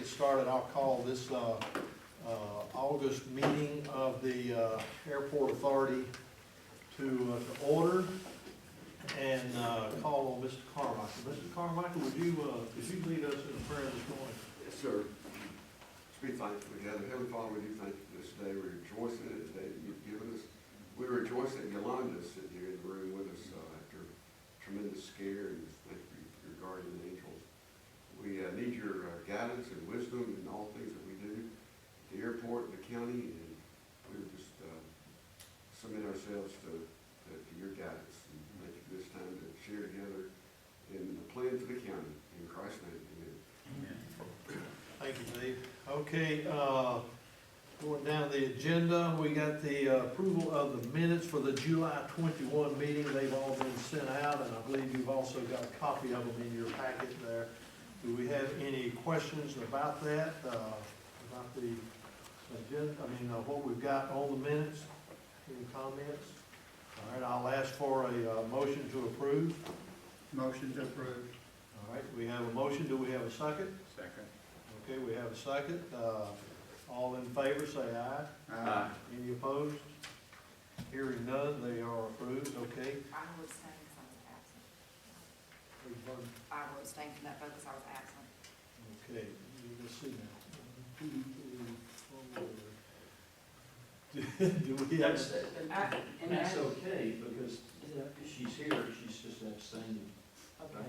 started, I'll call this August meeting of the Airport Authority to order and call on Mr. Carmichael. Mr. Carmichael, would you lead us in a prayer this morning? Yes, sir. Let's be thankful together. Heavenly Father, we do thank you for this day. We rejoice in it, the day that you've given us. We rejoice that Yolanda is sitting here in the room with us after a tremendous scare, and thank you for your guardian angels. We need your guidance and wisdom in all things that we do, the airport, the county, and we would just submit ourselves to your guidance and make it this time to share together in the plan for the county. In Christ's name, amen. Thank you, Dave. Okay, going down the agenda, we got the approval of the minutes for the July 21 meeting. They've all been sent out, and I believe you've also got a copy of them in your packet there. Do we have any questions about that, about the agenda, what we've got on the minutes? Any comments? All right, I'll ask for a motion to approve. Motion to approve. All right, we have a motion. Do we have a second? Second. Okay, we have a second. All in favor, say aye. Aye. Any opposed? Hearing none, they are approved. Okay. I will abstain because I was absent. I will abstain from that vote because I was absent. Okay, let's see now. 1, 2, 3, 4. Do we have? And that's okay, because she's here, she's just abstaining. Okay.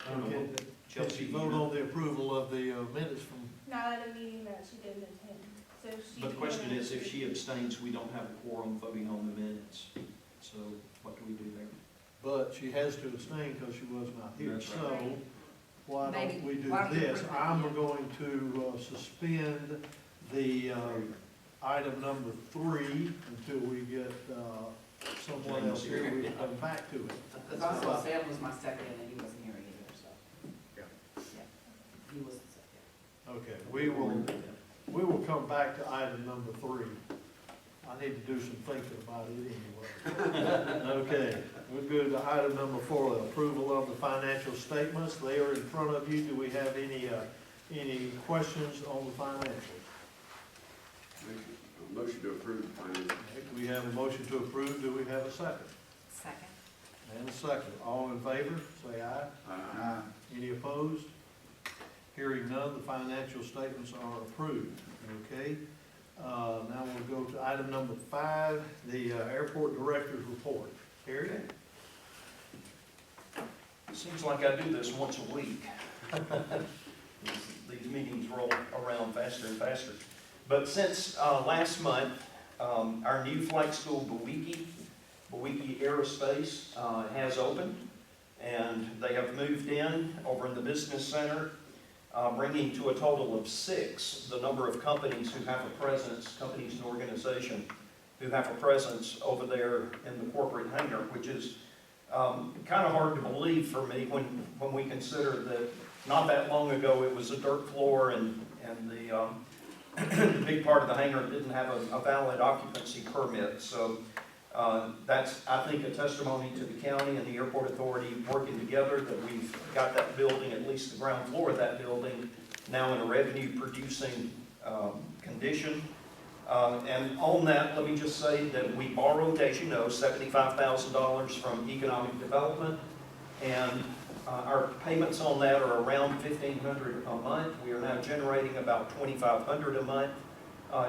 I don't know. Can Chelsea, she vote on the approval of the minutes from? Not at a meeting that she didn't attend, so she. But the question is, if she abstains, we don't have a quorum voting on the minutes. So what do we do there? But she has to abstain because she was not here. That's right. So why Maybe- don't we do why don't we this? approve it? I'm going to suspend the item number 3 until we get someone else here. We can come back to it. Because also Sam was my second and he wasn't here either, so. Yeah. He was the second. Okay, we will come back to item number 3. I need to do some thinking about it anyway. Okay, we'll go to item number 4, the approval of the financial statements. They are in front of you. Do we have any questions on the financials? Motion to approve the finance. We have a motion to approve. Do we have a second? Second. And a second. All in favor, say aye. Aye. Any opposed? Hearing none, the financial statements are approved. Okay? Now we'll go to item number 5, the airport director's report. Harry? It seems like I do this once a week. These meetings roll around faster and faster. But since last month, our new flight school, Bowiki Aerospace, has opened. And they have moved in over in the business center, bringing to a total of 6 the number of companies who have a presence, companies and organizations who have a presence over there in the corporate hangar, which is kind of hard to believe for me when we consider that not that long ago it was a dirt floor and the the big part of the hangar didn't have a valid occupancy permit. So that's, I think, a testimony to the county and the airport authority working together that we've got that building, at least the ground floor of that building, now in a revenue-producing condition. And on that, let me just say that we borrowed, as you know, $75,000 from economic development, and our payments on that are around $1,500 a month. We are now generating about $2,500 a month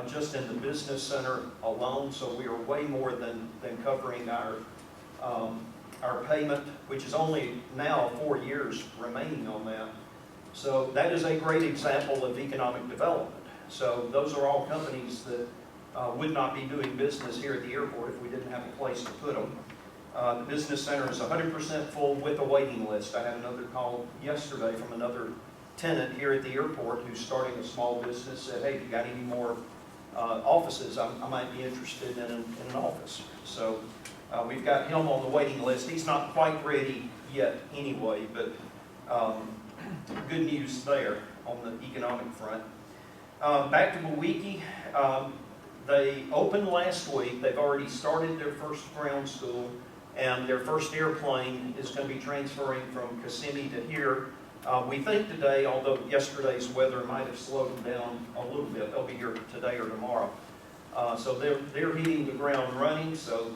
just in the business center alone, so we are way more than covering our payment, which is only now 4 years remaining on that. So that is a great example of economic development. So those are all companies that would not be doing business here at the airport if we didn't have a place to put them. The business center is 100% full with a waiting list. I had another call yesterday from another tenant here at the airport who's starting a small business, said, hey, if you got any more offices, I might be interested in an office. So we've got him on the waiting list. He's not quite ready yet anyway, but good news there on the economic front. Back to Bowiki. They opened last week. They've already started their first ground school, and their first airplane is going to be transferring from Kissimmee to here We think today, although yesterday's weather might have slowed them down a little bit, they'll be here today or tomorrow. So they're hitting the ground running, so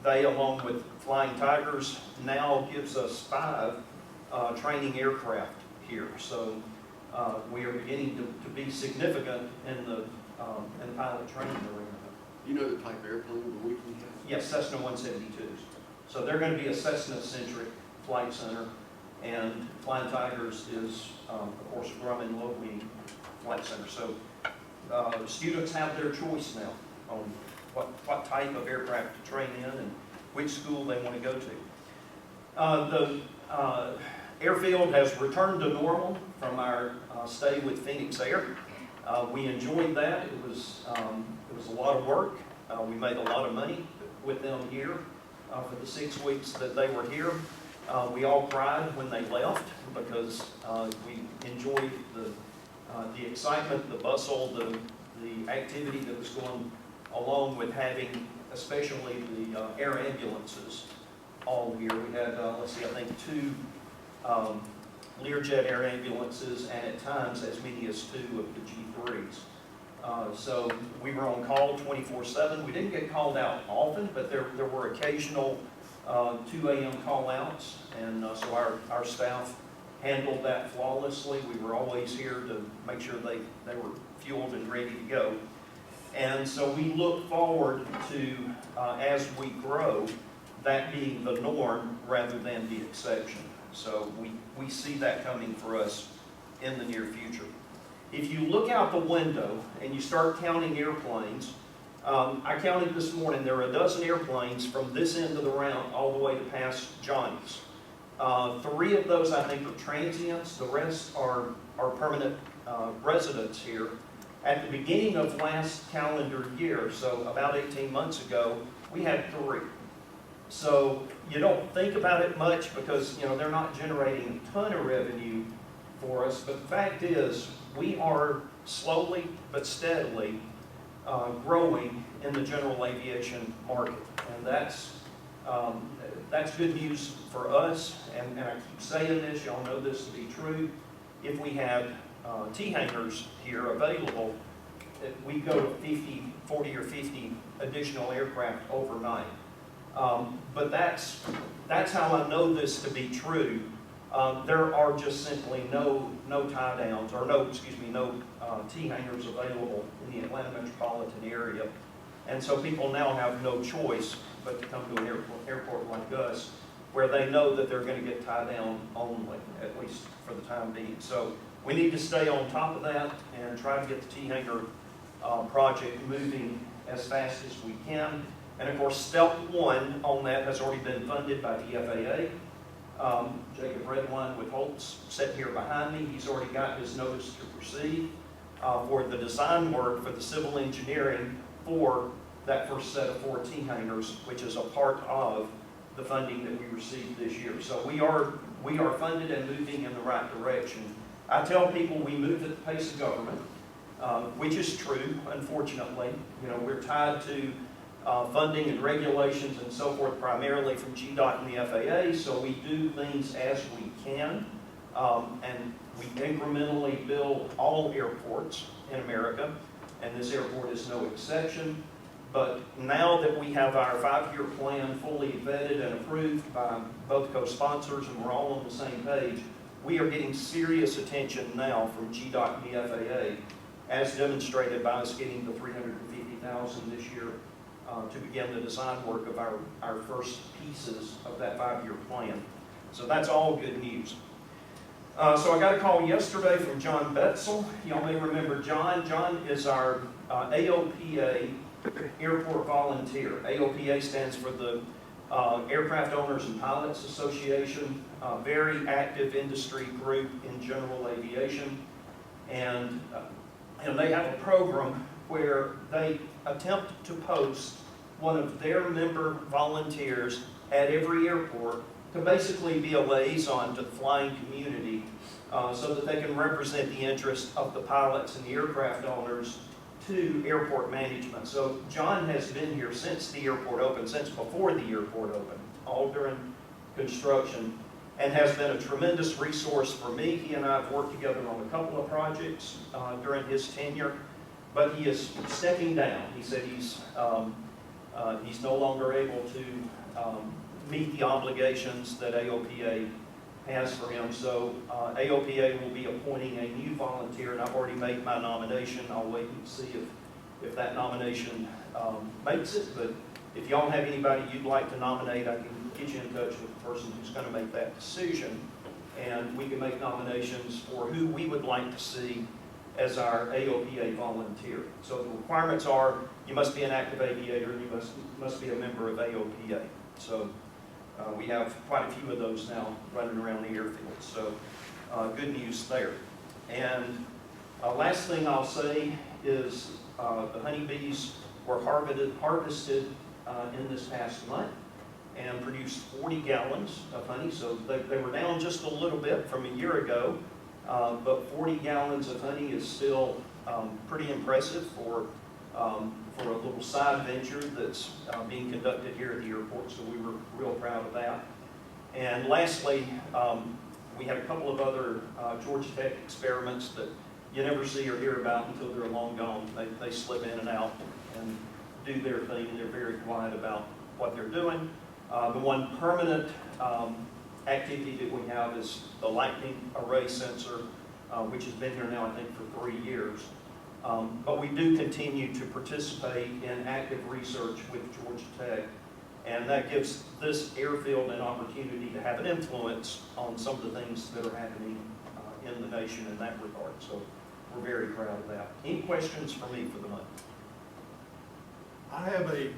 they, along with Flying Tigers, now gives us 5 training aircraft here. So we are beginning to be significant in the pilot training arena. You know the type of airplane the Weekly has? Yes, Cessna 172s. So they're going to be a Cessna-centric flight center, and Flying Tigers is, of course, Grumman Low-Wing Flight Center. So students have their choice now on what type of aircraft to train in and which school they want to go to. The airfield has returned to normal from our stay with Phoenix Air. We enjoyed that. It was a lot of work. We made a lot of money with them here for the 6 weeks that they were here. We all cried when they left because we enjoyed the excitement, the bustle, the activity that was going along with having especially the air ambulances all year. We had, let's see, I think 2 Learjet air ambulances and at times as many as 2 of the G3s. So we were on call 24/7. We didn't get called out often, but there were occasional 2 a.m. call-outs, and so our staff handled that flawlessly. We were always here to make sure they were fueled and ready to go. And so we look forward to, as we grow, that being the norm rather than the exception. So we see that coming for us in the near future. If you look out the window and you start counting airplanes, I counted this morning, there are a dozen airplanes from this end of the round all the way to past Johnny's. 3 of those I think are transients, the rest are permanent residents here. At the beginning of last calendar year, so about 18 months ago, we had 3. So you don't think about it much because they're not generating a ton of revenue for us, but the fact is we are slowly but steadily growing in the general aviation market, and that's good news for us. And I keep saying this, y'all know this to be true. If we had T-hangars here available, we go to 40 or 50 additional aircraft overnight. But that's how I know this to be true. There are just simply no tie downs or no T-hangars available in the Atlanta metropolitan area, and so people now have no choice but to come to an airport like us, where they know that they're going to get tie down only, at least for the time being. So we need to stay on top of that and try to get the T-hanger project moving as fast as we can. And of course, step 1 on that has already been funded by the FAA. Jacob Redwine with Holtz sitting here behind me. He's already got his notice to proceed for the design work for the civil engineering for that first set of 4 T-hangars, which is a part of the funding that we received this year. So we are funded and moving in the right direction. I tell people we move at the pace of government, which is true, unfortunately. We're tied to funding and regulations and so forth, primarily from GDOT and the FAA, so we do things as we can, and we incrementally build all airports in America, and this airport is no exception. But now that we have our 5-year plan fully vetted and approved by both co-sponsors and we're all on the same page, we are getting serious attention now from GDOT and the FAA, as demonstrated by us getting the $350,000 this year to begin the design work of our first pieces of that 5-year plan. So that's all good news. So I got a call yesterday from John Betzel. Y'all may remember John. John is our AOPA airport volunteer. AOPA stands for the Aircraft Owners and Pilots Association, a very active industry group in general aviation. And they have a program where they attempt to post one of their member volunteers at every airport to basically be a liaison to the flying community so that they can represent the interest of the pilots and the aircraft owners to airport management. So John has been here since the airport opened, since before the airport opened, all during construction. and has been a tremendous resource for me. He and I have worked together on a couple of projects during his tenure, but he is stepping down. He said he's no longer able to meet the obligations that AOPA has for him. So AOPA will be appointing a new volunteer, and I've already made my nomination. I'll wait and see if that nomination makes it, but if y'all have anybody you'd like to nominate, I can get you in touch with the person who's going to make that decision, and we can make nominations for who we would like to see as our AOPA volunteer. So the requirements are you must be an active aviator and you must be a member of AOPA. So we have quite a few of those now running around the airfield. So good news there. And last thing I'll say is the honeybees were harvested in this past month and produced 40 gallons of honey. So they were down just a little bit from a year ago, but 40 gallons of honey is still pretty impressive for a little side venture that's being conducted here at the airport. So we were real proud of that. And lastly, we had a couple of other Georgia Tech experiments that you never see or hear about until they're long gone. They slip in and out and do their thing, and they're very quiet about what they're doing. The one permanent activity that we have is the lightning array sensor, which has been here now, I think, for 3 years. But we do continue to participate in active research with Georgia Tech, and that gives this airfield an opportunity to have an influence on some of the things that are happening in the nation in that regard. So we're very proud of that. Any questions for me for the month? I have a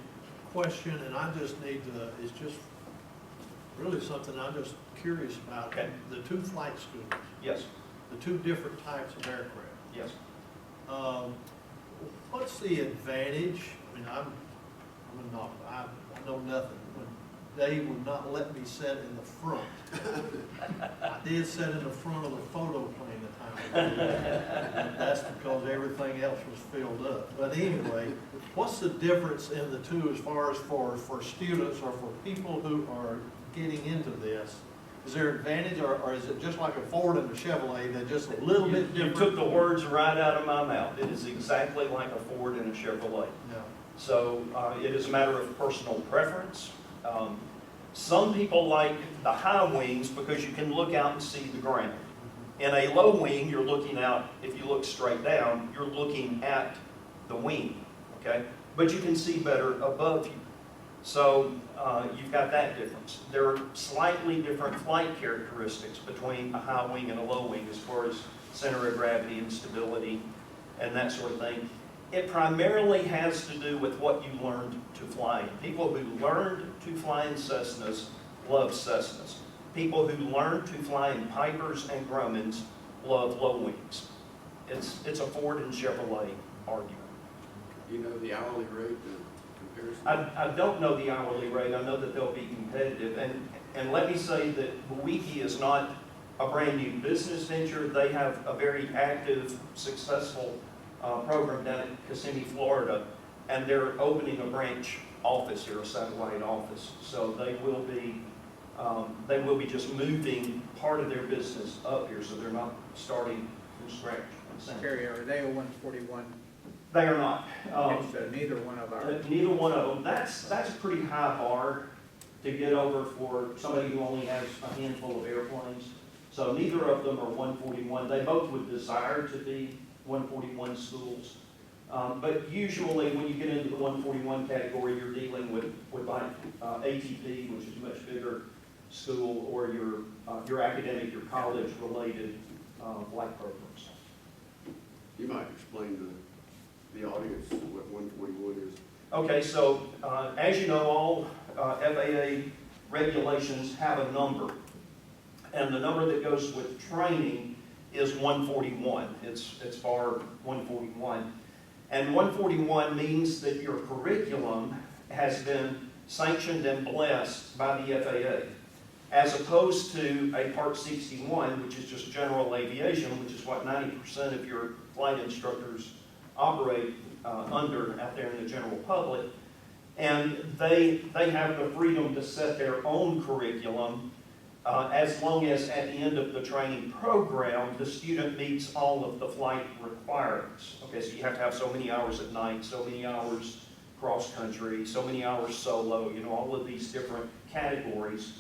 question, and I just need to, it's just really something I'm just curious about. Okay. The two flight schools, Yes, the two different types of aircraft. yes. What's the advantage? I mean, I'm a novice. I know nothing. When they would not let me sit in the front. I did sit in the front of the photo plane the time. And that's because everything else was filled up. But anyway, what's the difference in the two as far as for students or for people who are getting into this? Is there advantage, or is it just like a Ford and a Chevrolet, they're just a little bit You different? took the words right out of my mouth. It is exactly like a Ford and a Chevrolet. No. So it is a matter of personal preference. Some people like the high wings because you can look out and see the ground. In a low wing, you're looking out, if you look straight down, you're looking at the wing, okay? But you can see better above you. So you've got that difference. There are slightly different flight characteristics between a high wing and a low wing as far as center of gravity and stability and that sort of thing. It primarily has to do with what you learned to fly in. People who learned to fly in Cessnas love Cessnas. People who learned to fly in Pipers and Grumman's love low wings. It's a Ford and Chevrolet argument. You know the hourly rate in comparison? I don't know the hourly rate. I know that they'll be competitive. And let me say that Bowiecki is not a brand new business venture. They have a very active, successful program down at Kissimmee, Florida, and they're opening a branch office here, a satellite office. So they will be just moving part of their business up here, so they're not starting from scratch. Terry, are they a 141? They are not. So neither one of ours. Neither one of them. That's a pretty high bar to get over for somebody who only has a handful of airplanes. So neither of them are 141. They both would desire to be 141 schools. But usually when you get into the 141 category, you're dealing with like ATP, which is a much bigger school, or your academic, your college-related flight programs. You might explain to the audience what 141 is. Okay, so as you know, all FAA regulations have a number. And the number that goes with training is 141. It's bar 141. And 141 means that your curriculum has been sanctioned and blessed by the FAA, as opposed to a Part 61, which is just general aviation, which is what 90% of your flight instructors operate under out there in the general public. And they have the freedom to set their own curriculum as long as at the end of the training program, the student meets all of the flight requirements. Okay, so you have to have so many hours at night, so many hours cross-country, so many hours solo, you know, all of these different categories.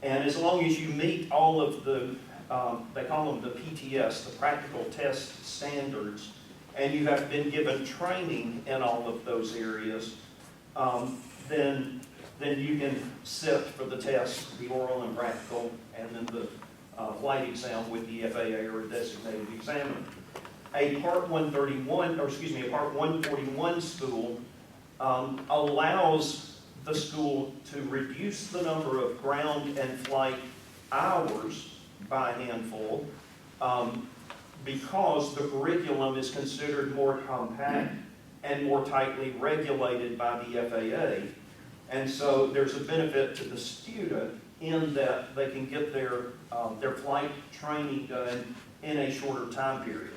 And as long as you meet all of the, they call them the PTS, the practical test standards, and you have been given training in all of those areas, then you can sit for the test, the oral and practical, and then the flight exam with the FAA or a designated examiner. A Part 131, or excuse me, a Part 141 school allows the school to reduce the number of ground and flight hours by a handful because the curriculum is considered more compact and more tightly regulated by the FAA. And so there's a benefit to the student in that they can get their flight training done in a shorter time period.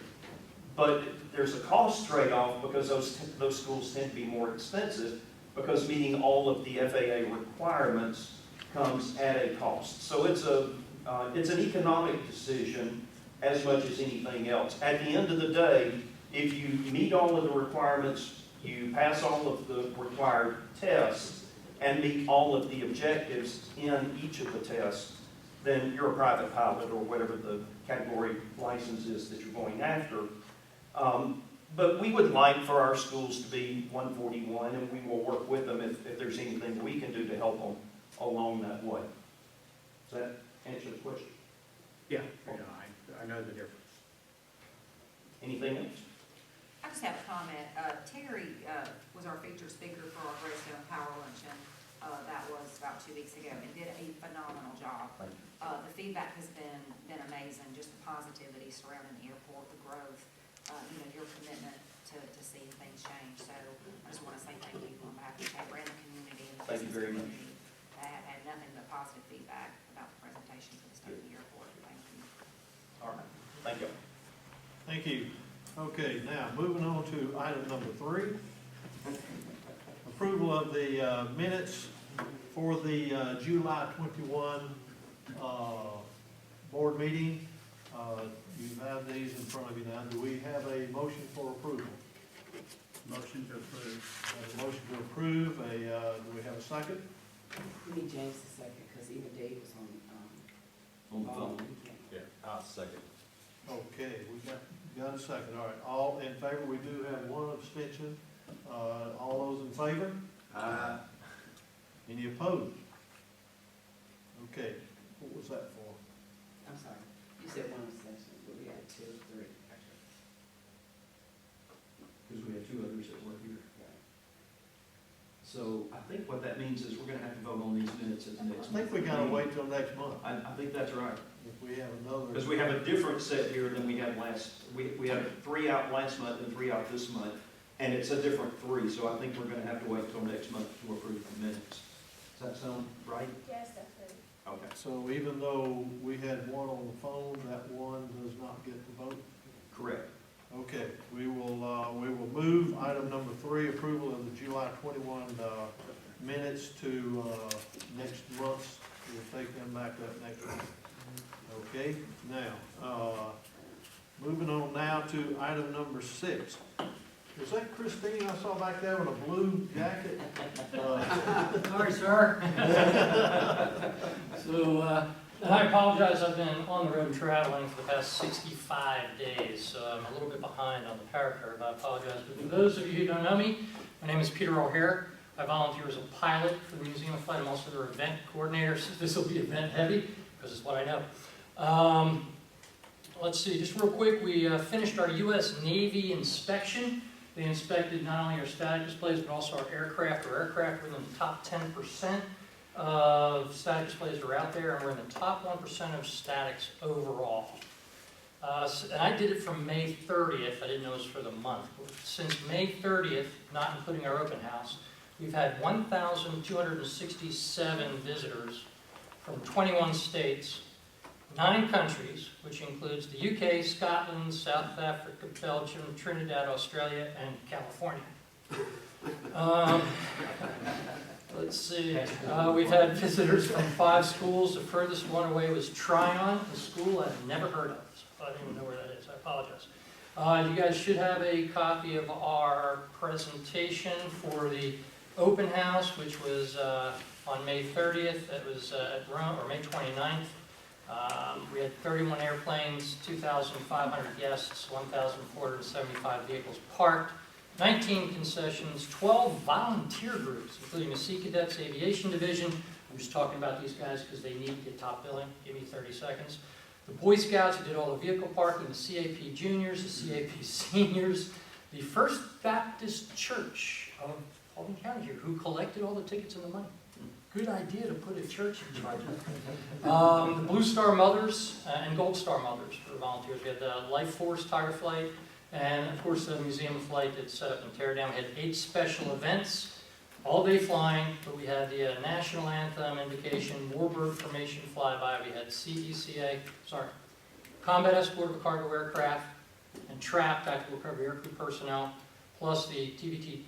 But there's a cost trade-off because those schools tend to be more expensive because meeting all of the FAA requirements comes at a cost. So it's an economic decision as much as anything else. At the end of the day, if you meet all of the requirements, you pass all of the required tests, and meet all of the objectives in each of the tests, then you're a private pilot or whatever the category license is that you're going after. But we would like for our schools to be 141, and we will work with them if there's anything we can do to help them along that way. Does that answer the question? Yeah, I know the difference. Anything else? I just have a comment. Terry was our featured speaker for our Greystone Power Luncheon. That was about 2 weeks ago, and did a phenomenal job. The feedback has been amazing, just the positivity surrounding the airport, the growth, your commitment to seeing things change. So I just want to say thank you on behalf of the chamber and the community. And the Thank you very much. I have had nothing but positive feedback about the presentation for the state of the airport. Thank you. All right. Thank you. Thank you. Okay, now, moving on to item number 3. Approval of the minutes for the July 21 board meeting. You have these in front of you now. Do we have a motion for approval? Motion to approve. A motion to approve. Do we have a second? We need James to second, because even Dave was On the phone? He can't. Yeah, I'll second. Okay, we got a second. All right, all in favor? We do have one abstention. All those in favor? Any opposed? Okay, what was that for? I'm sorry, you said one abstention, but we had 2, 3, actually. Because we have 2 others that were here. Right. So I think what that means is we're gonna have to vote on these minutes at the I next. think we gotta wait till next month. I think that's right. If we have another. Because we have a different set here than we had last, we had 3 out last month and 3 out this month, and it's a different 3, so I think we're gonna have to wait till next month to approve the minutes. Does that sound right? Yes, that's it. Okay. So even though we had one on the phone, that one does not get the vote? Correct. Okay, we will move item number 3, approval of the July 21 minutes to next month. We'll take them back up next month. Okay, now, moving on now to item number 6. Is that Christine I saw back there with a blue jacket? Sorry, sir. So, and I apologize, I've been on the road traveling for the past 65 days, so I'm a little bit behind on the power curve. I apologize. But for those of you who don't know me, my name is Peter O'Hare. I volunteer as a pilot for the Museum of Flight. I'm also their event coordinator, so this will be event heavy, because it's what I know. Let's see, just real quick, we finished our U.S. Navy inspection. They inspected not only our static displays, but also our aircraft. Our aircraft were in the top 10% of static displays that are out there, and we're in the top 1% of statics overall. And I did it from May 30th. I didn't know it was for the month. Since May 30th, not including our open house, we've had 1,267 visitors from 21 states, 9 countries, which includes the UK, Scotland, South Africa, Belgium, Trinidad, Australia, and California. Let's see, we've had visitors from 5 schools. The furthest one away was Tryon, a school I've never heard of. So I don't even know where that is, I apologize. You guys should have a copy of our presentation for the open house, which was on May 30th. It was at Rome, or May 29th. We had 31 airplanes, 2,500 guests, 1,475 vehicles parked, 19 concessions, 12 volunteer groups, including the Sea Cadets Aviation Division. I'm just talking about these guys because they need to get top billing. Give me 30 seconds. The Boy Scouts, who did all the vehicle parking, the CAP Juniors, the CAP Seniors, the First Baptist Church of Paulding County here, who collected all the tickets and the money. Good idea to put a church in charge of it. The Blue Star Mothers and Gold Star Mothers for volunteers. We had the Life Force Tiger Flight, and of course the museum flight that's set up in Teardown. We had 8 special events, all day flying, but we had the National Anthem invocation, Warbird Formation flyby, we had Combat Escort of Cargo Aircraft, and TRAP, Tactical Recovery Aircrew Personnel, plus the TVT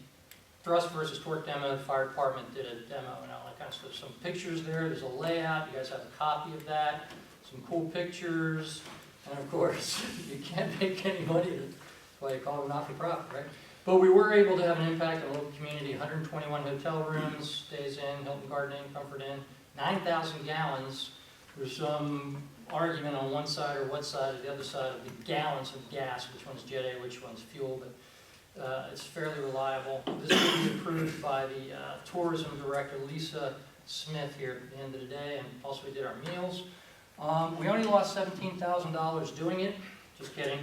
Thrust versus Torque demo. The fire department did a demo and all that kind of stuff. Some pictures there, there's a layout, you guys have a copy of that, some cool pictures, and of course, you can't make any money, that's why you call it not-for-profit, right? But we were able to have an impact on the local community, 121 hotel rooms, Days Inn, Hilton Garden Inn, Comfort Inn, 9,000 gallons. There's some argument on one side or what side or the other side of the gallons of gas, which one's Jet A, which one's fuel, but it's fairly reliable. This will be approved by the tourism director, Lisa Smith, here at the end of the day, and also we did our meals. We only lost $17,000 doing it, just kidding,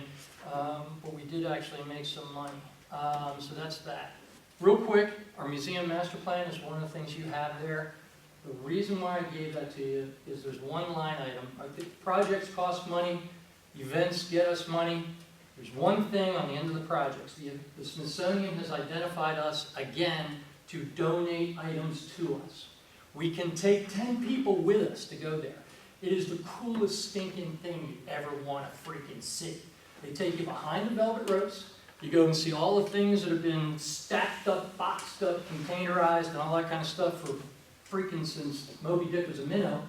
but we did actually make some money. So that's that. Real quick, our museum master plan is one of the things you have there. The reason why I gave that to you is there's one line item. Projects cost money, events get us money. There's one thing on the end of the projects. The Smithsonian has identified us again to donate items to us. We can take 10 people with us to go there. It is the coolest stinking thing you ever want to freaking see. They take you behind the velvet ropes. You go and see all the things that have been stacked up, boxed up, containerized, and all that kind of stuff for freaking since Moby Dick was a minnow.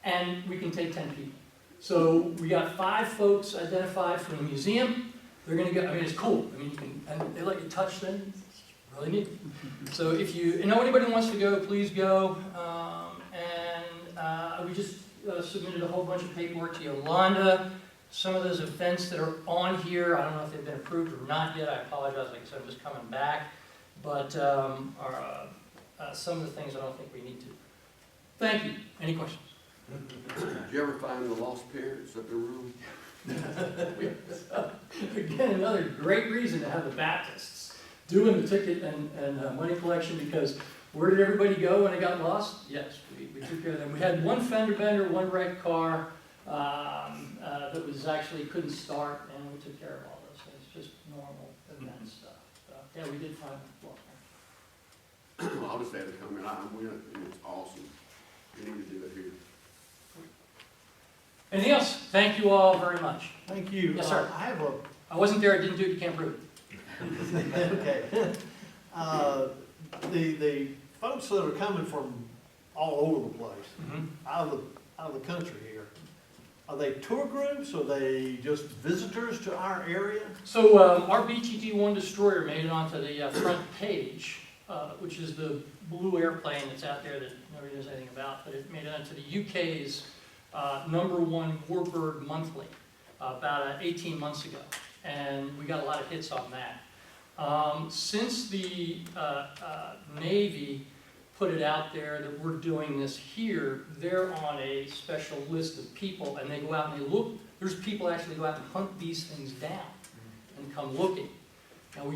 And we can take 10 people. So we got 5 folks identified from the museum. They're going to go, I mean, it's cool. I mean, you can, and they let you touch things. It's really neat. So if you know anybody who wants to go, please go. We just submitted a whole bunch of paperwork to Yolanda. Some of those events that are on here, I don't know if they've been approved or not yet. I apologize. Like I said, I'm just coming back. But some of the things I don't think we need to. Thank you. Any questions? Did you ever find the lost parents at the room? Again, another great reason to have the Baptists doing the ticket and money collection, because where did everybody go when it got lost? Yes, we took care of them. We had one fender bender, one wrecked car that was actually couldn't start, and we took care of all those things, just normal event stuff. So, yeah, we did find the lost parents. I'll just add a comment. I went, and it's awesome. We need to do it here. Anything else? Thank you all very much. Thank you. Yes, sir. I have I wasn't there, I didn't do it, you can't prove it. okay. The folks that are coming from all over the place, out of the country here, are they tour groups? Are they just visitors to our area? So our BTT-1 destroyer made it onto the front page, which is the blue airplane that's out there that nobody knows anything about, but it made it onto the UK's #1 Warbird Monthly about 18 months ago, and we got a lot of hits on that. Since the Navy put it out there that we're doing this here, they're on a special list of people, and they go out and they look. There's people actually go out and hunt these things down and come looking. Now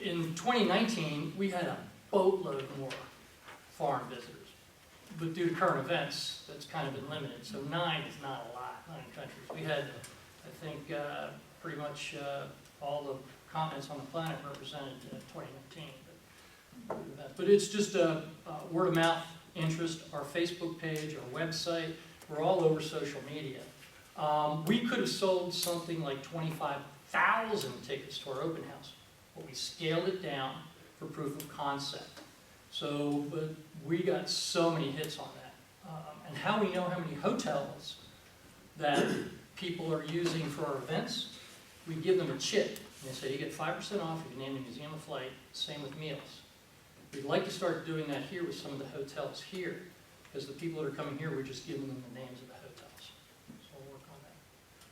in 2019, we had a boatload more foreign visitors. But due to current events, that's kind of been limited. So 9 is not a lot, 9 countries. We had, I think, pretty much all the continents on the planet represented in 2019. But it's just a word of mouth interest. Our Facebook page, our website, we're all over social media. We could have sold something like 25,000 tickets to our open house, but we scaled it down for proof of concept. So, but we got so many hits on that. And how we know how many hotels that people are using for our events, we give them a chip. And they say, you get 5% off if you name the Museum of Flight, same with meals. We'd like to start doing that here with some of the hotels here, because the people that are coming here, we're just giving them the names of the hotels. So we'll work on that.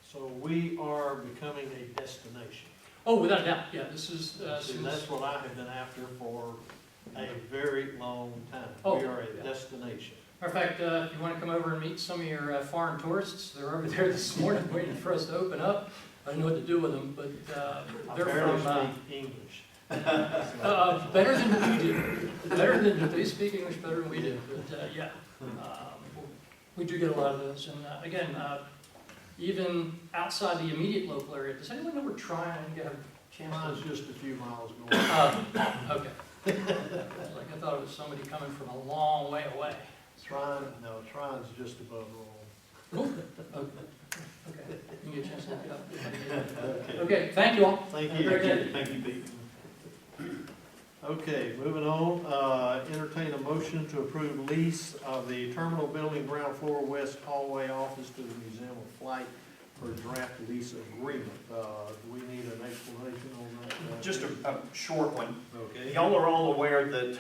So we are becoming a destination. Oh, without a doubt, yeah, this is, See, that's what I have been after for a very long time. Oh, We are a yeah. destination. matter of fact, if you want to come over and meet some of your foreign tourists, they're over there this morning waiting for us to open up. I don't know what to do with them, but I they're barely from, speak English. better than we do. Better than, they speak English better than we do, but yeah. We do get a lot of those, and again, even outside the immediate local area, does anyone know where Tryon, I get a chance Mine's to? just a few miles north. Okay. Like I thought it was somebody coming from a long way away. Tryon's just above Rome. Okay, you get a chance to look it up. Okay, thank you all. Thank Have a you. great day. Thank you, Pete. Okay, moving on, entertain a motion to approve lease of the terminal building ground floor west hallway office to the Museum of Flight for draft lease agreement. Do we need an explanation on that? Just a short one. Okay. Y'all are all aware that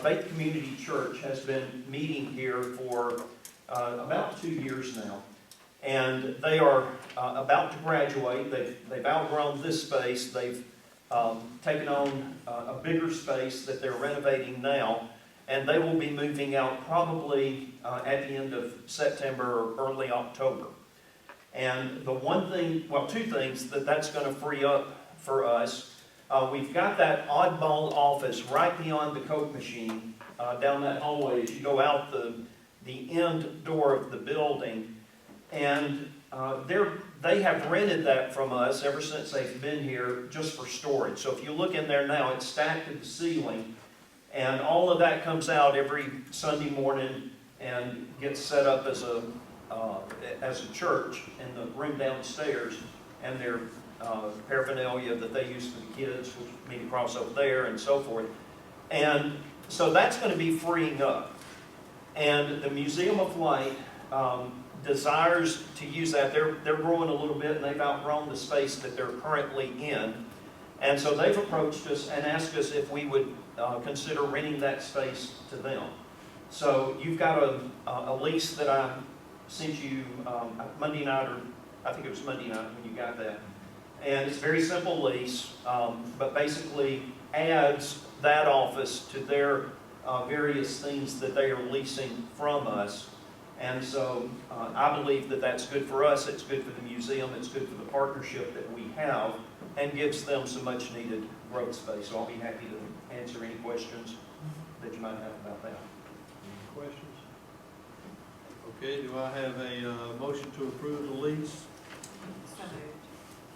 Faith Community Church has been meeting here for about 2 years now. And they are about to graduate. They've outgrown this space. They've taken on a bigger space that they're renovating now. And they will be moving out probably at the end of September or early October. And the one thing, well, two things that's going to free up for us. We've got that oddball office right beyond the Coke machine down that hallway as you go out the end door of the building. And they have rented that from us ever since they've been here just for storage. So if you look in there now, it's stacked to the ceiling. And all of that comes out every Sunday morning and gets set up as a church in the room downstairs. And their paraphernalia that they use for the kids, which meet across over there and so forth. And so that's going to be freeing up. And the Museum of Flight desires to use that. They're growing a little bit and they've outgrown the space that they're currently in. And so they've approached us and asked us if we would consider renting that space to them. So you've got a lease that I sent you Monday night, or I think it was Monday night when you got that. And it's a very simple lease, but basically adds that office to their various things that they are leasing from us. And so I believe that that's good for us, it's good for the museum, it's good for the partnership that we have, and gives them some much needed growth space. So I'll be happy to answer any questions that you might have about that. Any questions? Okay, do I have a motion to approve the lease? So moved.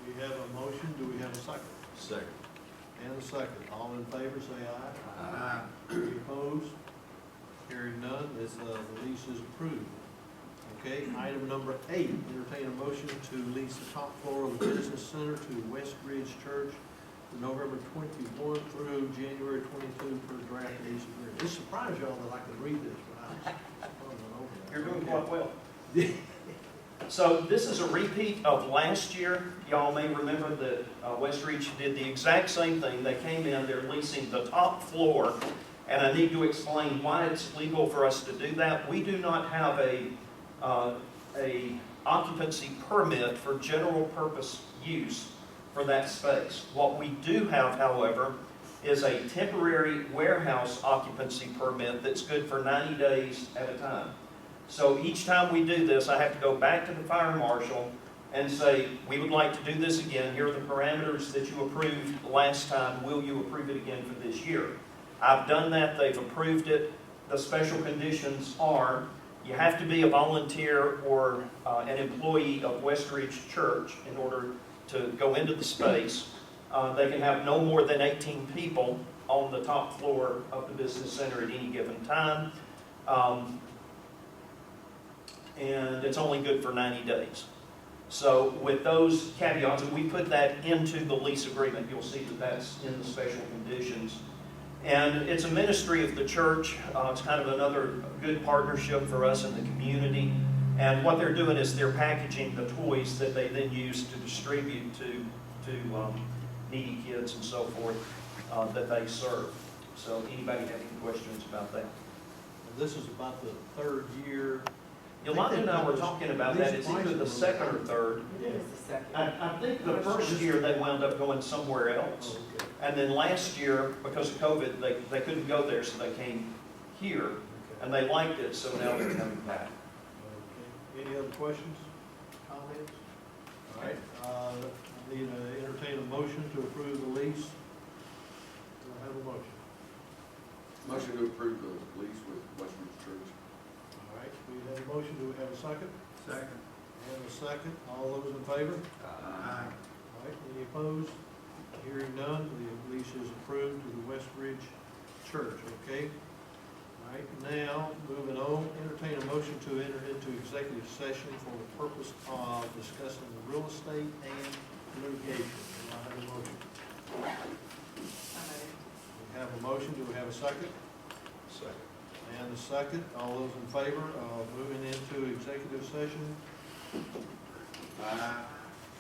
We have a motion, do we have a second? Second. And a second. All in favor, say aye. Aye. Any opposed? Hearing none, the lease is approved. Okay, item number 8, entertain a motion to lease the top floor of the Business Center to West Ridge Church for November 21 through January 22 for draft lease agreement. It surprised y'all that I could read this when I was over there. You're doing quite well. So this is a repeat of last year. Y'all may remember that West Ridge did the exact same thing. They came in, they're leasing the top floor, and I need to explain why it's legal for us to do that. We do not have a occupancy permit for general purpose use for that space. What we do have, however, is a temporary warehouse occupancy permit that's good for 90 days at a time. So each time we do this, I have to go back to the fire marshal and say, we would like to do this again. Here are the parameters that you approved last time. Will you approve it again for this year? I've done that. They've approved it. The special conditions are you have to be a volunteer or an employee of West Ridge Church in order to go into the space. They can have no more than 18 people on the top floor of the business center at any given time. And it's only good for 90 days. So with those caveats, and we put that into the lease agreement, you'll see that that's in the special conditions. And it's a ministry of the church. It's kind of another good partnership for us in the community. And what they're doing is they're packaging the toys that they then use to distribute to needy kids and so forth that they serve. So anybody have any questions about that? This is about the third year. Yolanda and I were talking about that. It's either the second or third. It is the second. I think the first year they wound up going somewhere else. Oh, okay. And then last year, because of COVID, they couldn't go there, so they came here. Okay. And they liked it, so now they're coming back. Okay. Any other questions, comments? All right, I need to entertain a motion to approve the lease. Do I have a motion? Motion to approve the lease with Westridge Church. All right, we have a motion, do we have a second? Second. And a second, all those in favor? Aye. All right, any opposed? Hearing none, the lease is approved to the Westridge Church, okay? All right, now, moving on, entertain a motion to enter into executive session for the purpose of discussing real estate and litigation. Do I have a motion? We have a motion, do we have a second? Second. And a second, all those in favor of moving into executive session?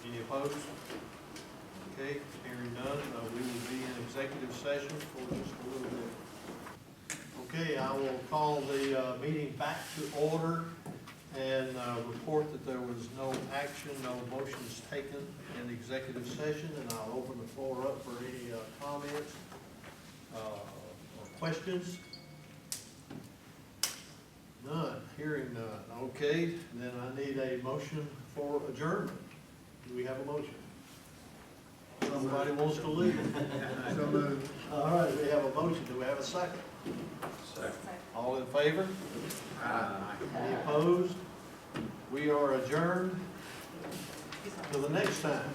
Any opposed? Okay, hearing none, we will be in executive session for just a little bit. Okay, I will call the meeting back to order and report that there was no action, no motions taken in executive session, and I'll open the floor up for any comments or questions. None, hearing none. Okay, then I need a motion for adjournment. Do we have a motion? Somebody wants to leave. So moved. All right, we have a motion. Do we have a second? Second. All in favor? Aye. Any opposed? We are adjourned. Till the next time.